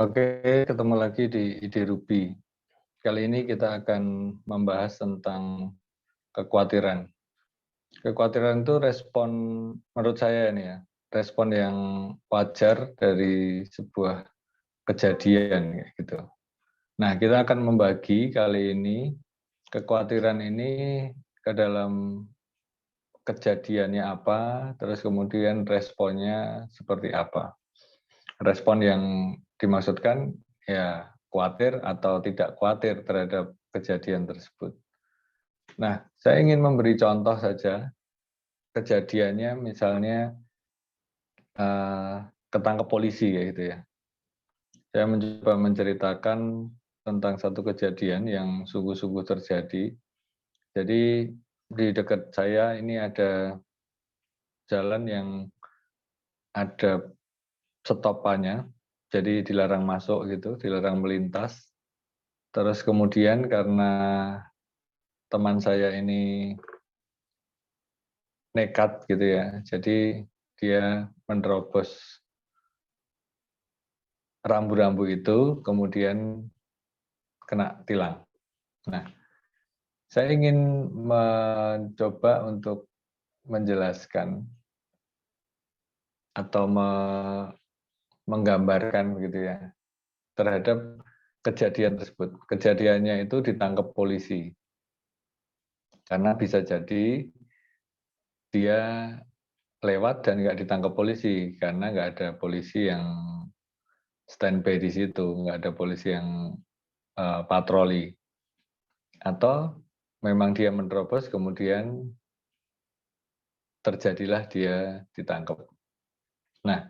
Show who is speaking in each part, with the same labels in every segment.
Speaker 1: Oke, ketemu lagi di Ide Ruby. Kali ini kita akan membahas tentang kekhawatiran. Kekhawatiran itu respon, menurut saya ini ya, respon yang wajar dari sebuah kejadian kayak gitu. Nah, kita akan membagi kali ini kekhawatiran ini ke dalam kejadiannya apa, terus kemudian responnya seperti apa. Respon yang dimaksudkan ya khawatir atau tidak khawatir terhadap kejadian tersebut. Nah, saya ingin memberi contoh saja kejadiannya misalnya ketangkep polisi ya gitu ya. Saya mencoba menceritakan tentang satu kejadian yang sungguh-sungguh terjadi. Jadi di dekat saya ini ada jalan yang ada stopannya, jadi dilarang masuk gitu, dilarang melintas. Terus kemudian karena teman saya ini nekat gitu ya, jadi dia menerobos rambu-rambu itu, kemudian kena tilang. Nah, saya ingin mencoba untuk menjelaskan atau menggambarkan begitu ya, terhadap kejadian tersebut. Kejadiannya itu ditangkap polisi, karena bisa jadi dia lewat dan nggak ditangkap polisi, karena nggak ada polisi yang standby di situ, nggak ada polisi yang patroli. Atau memang dia menerobos, kemudian terjadilah dia ditangkap. Nah,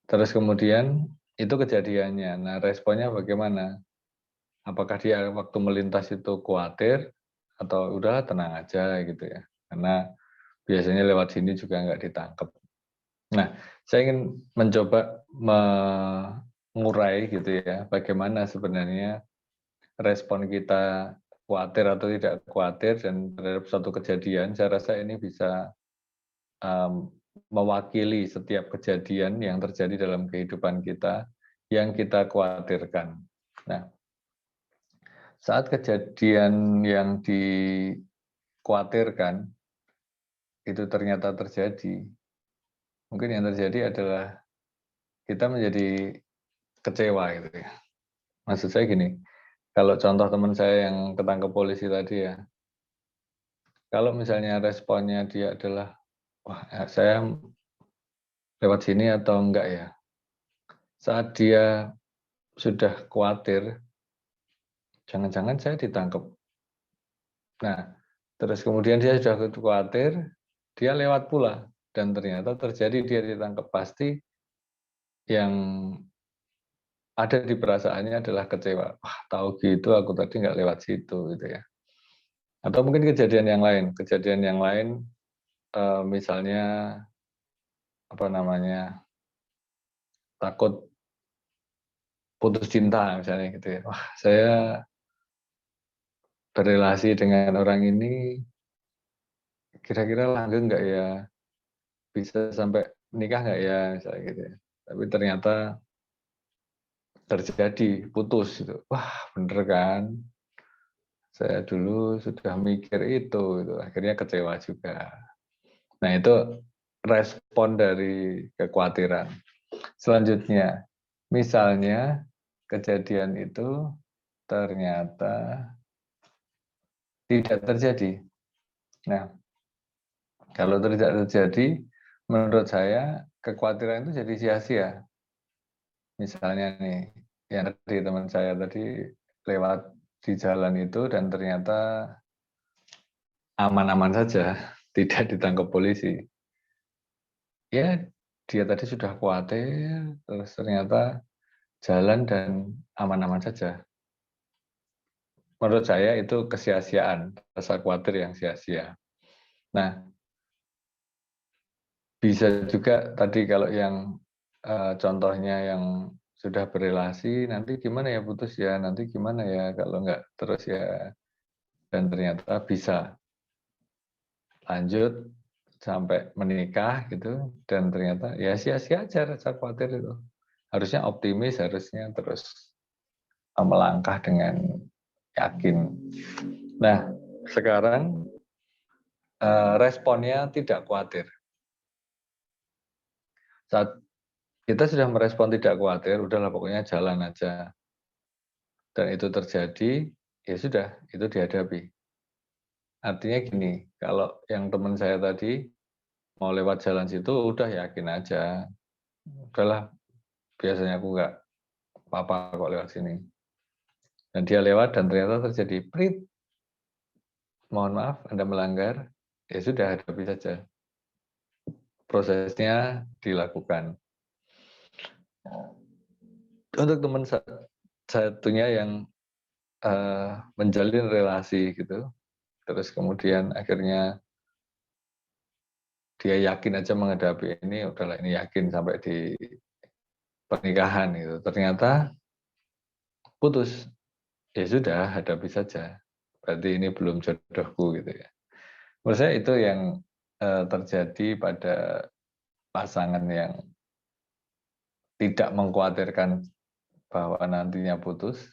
Speaker 1: terus kemudian itu kejadiannya. Nah, responnya bagaimana? Apakah dia waktu melintas itu khawatir atau udah tenang aja gitu ya? Karena biasanya lewat sini juga nggak ditangkap. Nah, saya ingin mencoba mengurai gitu ya, bagaimana sebenarnya respon kita khawatir atau tidak khawatir dan terhadap suatu kejadian. Saya rasa ini bisa mewakili setiap kejadian yang terjadi dalam kehidupan kita yang kita khawatirkan. Nah, saat kejadian yang dikhawatirkan itu ternyata terjadi, mungkin yang terjadi adalah kita menjadi kecewa gitu ya. Maksud saya gini, kalau contoh teman saya yang ketangkep polisi tadi ya, kalau misalnya responnya dia adalah, wah saya lewat sini atau enggak ya, saat dia sudah khawatir, jangan-jangan saya ditangkap. Nah, terus kemudian dia sudah khawatir, dia lewat pula, dan ternyata terjadi dia ditangkap, pasti yang ada di perasaannya adalah kecewa. Wah, tahu gitu aku tadi nggak lewat situ gitu ya. Atau mungkin kejadian yang lain misalnya apa namanya, takut putus cinta misalnya gitu ya. Wah, saya berrelasi dengan orang ini kira-kira langgeng nggak ya? Bisa sampai menikah nggak ya? Misalnya gitu ya. Tapi ternyata terjadi, putus gitu. Wah, bener kan? Saya dulu sudah mikir itu gitu. Akhirnya kecewa juga. Nah, itu respon dari kekhawatiran. Selanjutnya, misalnya kejadian itu ternyata tidak terjadi. Nah, kalau tidak terjadi, menurut saya kekhawatiran itu jadi sia-sia. Misalnya nih, yang tadi teman saya tadi lewat di jalan itu dan ternyata aman-aman saja, tidak ditangkap polisi. Ya, dia tadi sudah khawatir, terus ternyata jalan dan aman-aman saja. Menurut saya itu kesia-siaan, rasa khawatir yang sia-sia. Nah, bisa juga tadi kalau yang contohnya yang sudah berelasi, nanti gimana ya putus ya, nanti gimana ya kalau nggak terus ya, dan ternyata bisa lanjut sampai menikah gitu, dan ternyata ya sia-sia aja rasa khawatir itu. harusnya optimis, harusnya terus melangkah dengan yakin. Nah, sekarang responnya tidak khawatir. Saat kita sudah merespon tidak khawatir, udahlah pokoknya jalan aja. Dan itu terjadi, ya sudah, itu dihadapi. Artinya gini, kalau yang teman saya tadi mau lewat jalan situ, udah yakin aja. Udahlah, biasanya aku nggak apa-apa kok lewat sini. Dan dia lewat dan ternyata terjadi prit. Mohon maaf, Anda melanggar, ya sudah hadapi saja. Prosesnya dilakukan. Untuk teman satunya yang menjalin relasi gitu, terus kemudian akhirnya dia yakin aja menghadapi ini, udahlah ini yakin sampai di pernikahan gitu. Ternyata putus, ya sudah hadapi saja. Berarti ini belum jodohku gitu ya. Menurut saya itu yang terjadi pada pasangan yang tidak mengkhawatirkan bahwa nantinya putus,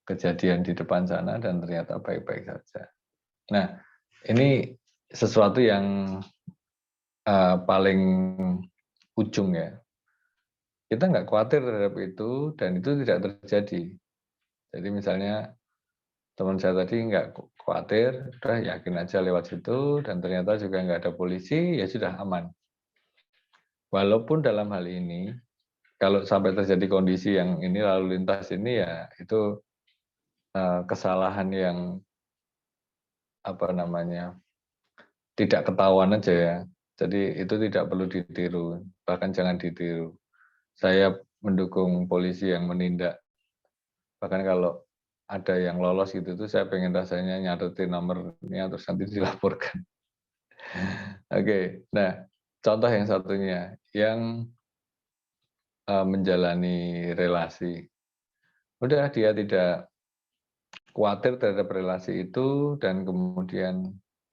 Speaker 1: kejadian di depan sana dan ternyata baik-baik saja. Nah, ini sesuatu yang paling ujung ya. Kita nggak khawatir terhadap itu dan itu tidak terjadi. Jadi misalnya teman saya tadi nggak khawatir, udah yakin aja lewat situ dan ternyata juga nggak ada polisi, ya sudah aman. Walaupun dalam hal ini, kalau sampai terjadi kondisi yang ini lalu lintas ini ya itu kesalahan yang apa namanya tidak ketahuan aja ya. Jadi itu tidak perlu ditiru, bahkan jangan ditiru. Saya mendukung polisi yang menindak. Bahkan kalau ada yang lolos gitu tuh saya pengen rasanya nyatetin nomornya terus nanti dilaporkan. Oke, nah contoh yang satunya yang menjalani relasi. Udah dia tidak khawatir terhadap relasi itu dan kemudian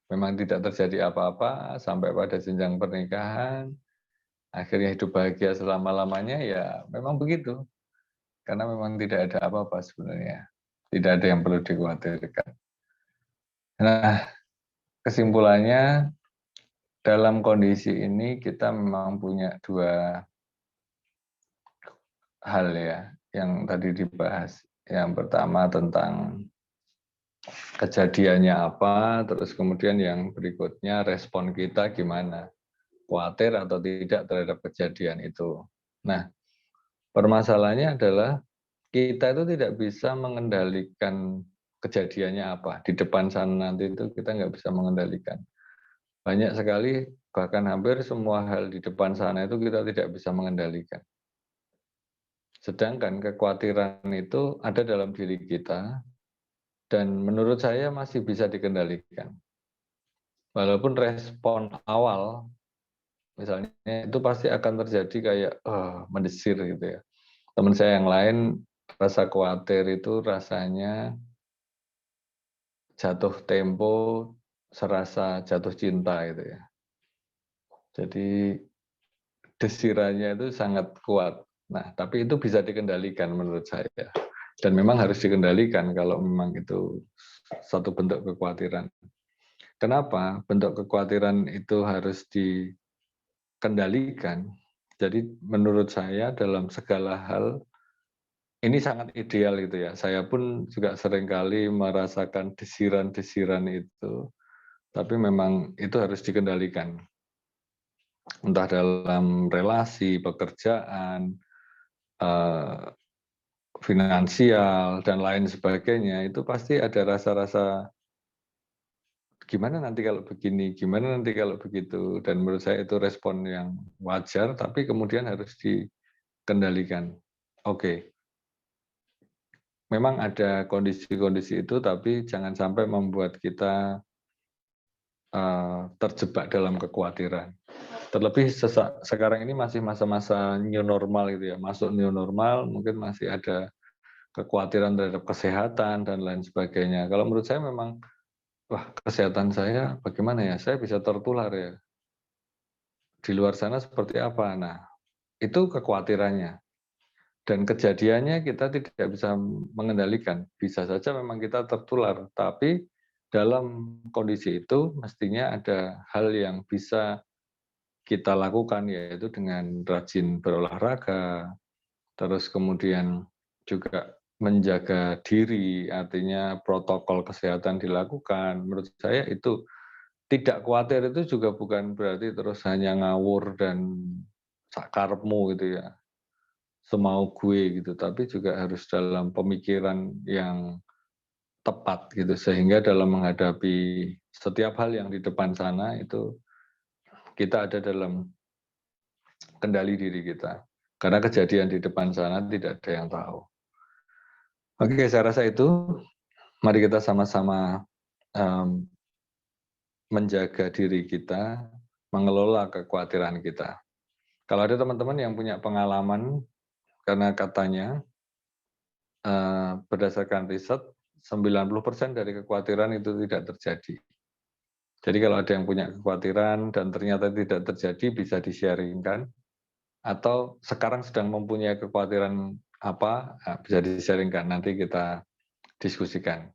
Speaker 1: memang tidak terjadi apa-apa sampai pada jenjang pernikahan, akhirnya hidup bahagia selama-lamanya ya memang begitu. Karena memang tidak ada apa-apa sebenarnya. Tidak ada yang perlu dikhawatirkan. Nah, kesimpulannya dalam kondisi ini kita memang punya dua hal ya yang tadi dibahas. Yang pertama tentang kejadiannya apa, terus kemudian yang berikutnya respon kita gimana. Khawatir atau tidak terhadap kejadian itu. Nah, permasalahannya adalah kita itu tidak bisa mengendalikan kejadiannya apa. Di depan sana nanti itu kita nggak bisa mengendalikan. Banyak sekali, bahkan hampir semua hal di depan sana itu kita tidak bisa mengendalikan. Sedangkan kekhawatiran itu ada dalam diri kita, dan menurut saya masih bisa dikendalikan. Walaupun respon awal, misalnya itu pasti akan terjadi kayak mendesir gitu ya. Teman saya yang lain rasa khawatir itu rasanya jatuh tempo serasa jatuh cinta gitu ya. Jadi desirannya itu sangat kuat. Nah, tapi itu bisa dikendalikan menurut saya. Dan memang harus dikendalikan kalau memang itu satu bentuk kekhawatiran. Kenapa bentuk kekhawatiran itu harus dikendalikan? Jadi menurut saya dalam segala hal ini sangat ideal itu ya. Saya pun juga seringkali merasakan desiran-desiran itu, tapi memang itu harus dikendalikan. Entah dalam relasi, pekerjaan, finansial, dan lain sebagainya, itu pasti ada rasa-rasa gimana nanti kalau begini, gimana nanti kalau begitu. Dan menurut saya itu respon yang wajar, tapi kemudian harus dikendalikan. Oke, memang ada kondisi-kondisi itu, tapi jangan sampai membuat kita terjebak dalam kekhawatiran. Terlebih sekarang ini masih masa-masa new normal gitu ya, masuk new normal mungkin masih ada kekhawatiran terhadap kesehatan dan lain sebagainya. Kalau menurut saya memang, wah kesehatan saya bagaimana ya, saya bisa tertular ya. Di luar sana seperti apa? Nah, itu kekhawatirannya. Dan kejadiannya kita tidak bisa mengendalikan. Bisa saja memang kita tertular, tapi dalam kondisi itu mestinya ada hal yang bisa kita lakukan, yaitu dengan rajin berolahraga, terus kemudian juga menjaga diri, artinya protokol kesehatan dilakukan. Menurut saya itu tidak khawatir itu juga bukan berarti terus hanya ngawur dan sakarepmu gitu ya, semau gue gitu, tapi juga harus dalam pemikiran yang tepat gitu, sehingga dalam menghadapi setiap hal yang di depan sana itu kita ada dalam kendali diri kita. Karena kejadian di depan sana tidak ada yang tahu. Oke, saya rasa itu. Mari kita sama-sama menjaga diri kita, mengelola kekhawatiran kita. Kalau ada teman-teman yang punya pengalaman, karena katanya berdasarkan riset, 90% dari kekhawatiran itu tidak terjadi. Jadi kalau ada yang punya kekhawatiran dan ternyata tidak terjadi, bisa di-sharingkan. Atau sekarang sedang mempunyai kekhawatiran apa, bisa di-sharingkan. Nanti kita diskusikan.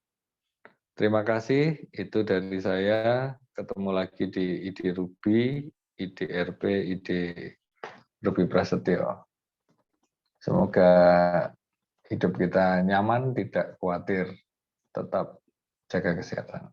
Speaker 1: Terima kasih, itu dari saya. Ketemu lagi di ID Ruby, IDRP, ID Ruby Prasetyo. Semoga hidup kita nyaman, tidak khawatir, tetap jaga kesehatan.